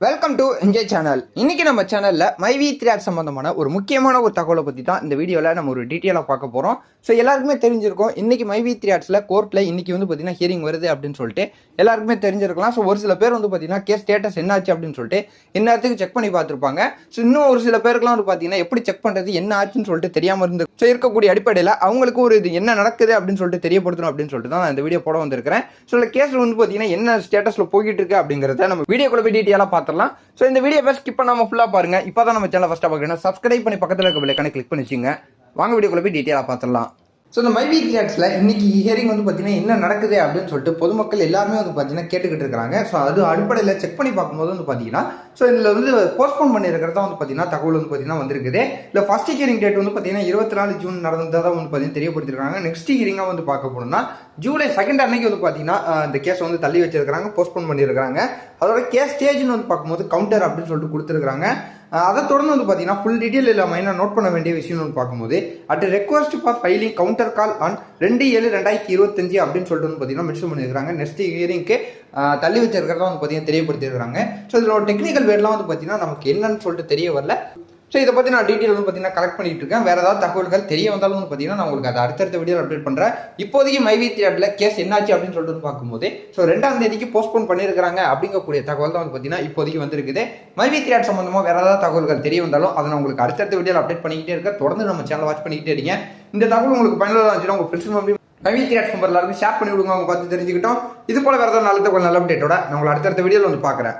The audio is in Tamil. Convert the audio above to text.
Welcome to enjoy channel. இன்னைக்கு நம்ம சேனல்ல மைவி3 ஆட் சம்பந்தமான ஒரு முக்கியமான ஒரு தகவலை பத்தி தான் இந்த வீடியோல நம்ம ஒரு டீட்டெயிலாக பார்க்க போறோம். ஸோ எல்லாருக்குமே தெரிஞ்சிருக்கும் இன்னைக்கு மைவி3 ஆட்ஸ்ல கோர்ட்ல இன்னைக்கு வந்து பார்த்தீங்கன்னா ஹியரிங் வருது அப்படின்னு சொல்லிட்டு எல்லாருக்குமே தெரிஞ்சிருக்கலாம். ஸோ ஒரு சில பேர் வந்து பார்த்தீங்கன்னா கேஸ் ஸ்டேட்டஸ் என்னாச்சு அப்படின்னு சொல்லிட்டு இந்நேரத்துக்கு செக் பண்ணி பார்த்துருப்பாங்க. ஸோ இன்னும் ஒரு சில பேருக்குலாம் வந்து பார்த்தீங்கன்னா எப்படி செக் பண்ணுறது என்ன ஆச்சுன்னு சொல்லிட்டு தெரியாமல் இருந்து ஸோ இருக்கக்கூடிய அடிப்படையில் அவங்களுக்கு ஒரு இது என்ன நடக்குது அப்படின்னு சொல்லிட்டு தெரியப்படுத்தணும் அப்படின்னு சொல்லிட்டு தான் நான் இந்த வீடியோ போட வந்திருக்கிறேன். ஸோ இந்த கேஸ் வந்து பார்த்தீங்கன்னா என்ன ஸ்டேட்டஸில் போய்கிட்டு இருக்கு அப்படிங்கிறத நம்ம வீடியோக்குள்ள போய் டீட்டெயிலாக பார்த்துடலாம். ஸோ இந்த வீடியோ பேர் ஸ்கிப் பண்ணாமல் ஃபுல்லாக பாருங்க. இப்போ தான் நம்ம சேனல் ஃபஸ்ட்டாக பார்க்கணும், சப்ஸ்கிரைப் பண்ணி பக்கத்தில் இருக்க பெல்லைக்கான கிளிக் பண்ணி வச்சுங்க. வாங்க வீடியோக்குள்ள போய் டீட்டெயிலாக பார்த்துடலாம். ஸோ இந்த மைவி3 ஆட்ஸில் இன்னைக்கு ஹியரிங் வந்து பார்த்தீங்கன்னா என்ன நடக்குது அப்படின்னு சொல்லிட்டு பொதுமக்கள் எல்லாருமே வந்து பார்த்தீங்கன்னா கேட்டுக்கிட்டு இருக்காங்க. ஸோ அது அடிப்படையில் செக் பண்ணி பார்க்கும்போது வந்து பார்த்தீங்கன்னா ஸோ இதில் வந்து போஸ்ட்போன் பண்ணியிருக்கிறதா வந்து பார்த்தீங்கன்னா தகவல் வந்து பார்த்தீங்கன்னா வந்திருக்குது. இல்லை ஃபர்ஸ்ட் ஹியரிங் டேட் வந்து பார்த்தீங்கன்னா 24 ஜூன் நடந்ததாக வந்து பார்த்தீங்கன்னா தெரியப்படுத்திருக்காங்க. நெக்ஸ்ட் ஹியரிங்காக வந்து பார்க்க போனோம்னா ஜூலை 2 அன்னைக்கு வந்து பார்த்தீங்கன்னா இந்த கேஸ் வந்து தள்ளி வச்சிருக்காங்க, போஸ்ட்போன் பண்ணியிருக்காங்க. அதோட கேஸ் ஸ்டேஜ்னு வந்து பார்க்கும்போது கவுண்டர் அப்படின்னு சொல்லிட்டு கொடுத்துருக்காங்க. அதை தொடர்ந்து வந்து பார்த்தீங்கன்னா ஃபுல் டீட்டெயில் இல்லாமல் என்ன நோட் பண்ண வேண்டிய விஷயம்னு பார்க்கும்போது at request for filing counter call on 2/7/2025 அப்படின்னு சொல்லிட்டு வந்து பார்த்தீங்கன்னா மென்ஷன் பண்ணியிருக்காங்க. நெக்ஸ்ட் ஹியரிங்க்கு தள்ளி வச்சிருக்கிறதா வந்து பார்த்தீங்கன்னா தெரியப்படுத்திருக்காங்க. ஸோ இதோட டெக்னிக்கல் வேர்ட்லாம் வந்து பார்த்தீங்கன்னா நமக்கு என்னன்னு சொல்லிட்டு தெரிய வரல. ஸோ இதை பற்றி நான் டீட்டெயில் வந்து பார்த்தீங்கன்னா கலெக்ட் பண்ணிட்டு இருக்கேன். வேறு ஏதாவது தகவல்கள் தெரிய வந்தாலும் வந்து பார்த்தீங்கன்னா நான் உங்களுக்கு அதை அடுத்தடுத்த வீடியோ அப்டேட் பண்ணுறேன். இப்போதைக்கு மைவி3 ஆட்ல கேஸ் என்னாச்சு அப்படின்னு சொல்லிட்டு பார்க்கும்போது ஸோ 2ஆம் தேதிக்கு போஸ்ட்போன் பண்ணியிருக்காங்க அப்படிங்கக்கூடிய தகவல் தான் வந்து பார்த்தீங்கன்னா இப்போதைக்கு வந்திருக்குது. மைவி3 ஆட் சம்பந்தமாக வேறு ஏதாவது தகவல்கள் தெரிய வந்தாலும் அதை நான் உங்களுக்கு அடுத்தடுத்த வீடியோ அப்டேட் பண்ணிக்கிட்டே இருக்கேன். தொடர்ந்து நம்ம சேனல் வாட்ச் பண்ணிக்கிட்டே இருக்கீங்க. இந்த தகவல் உங்களுக்கு பயனுள்ளதாக இருந்துச்சுன்னா உங்கள் ஃப்ரெண்ட்ஸ் மைவி3 ஆட் நம்பர் எல்லாருக்கும் ஷேர் பண்ணி விடுங்க, அவங்க பார்த்து தெரிஞ்சுக்கிட்டோம். இது போல வேறு ஏதாவது நல்ல தகவல் நல்ல அப்டேட்டோட நான் உங்களை அடுத்தடுத்த வீடியோவில் வந்து பார்க்குறேன்.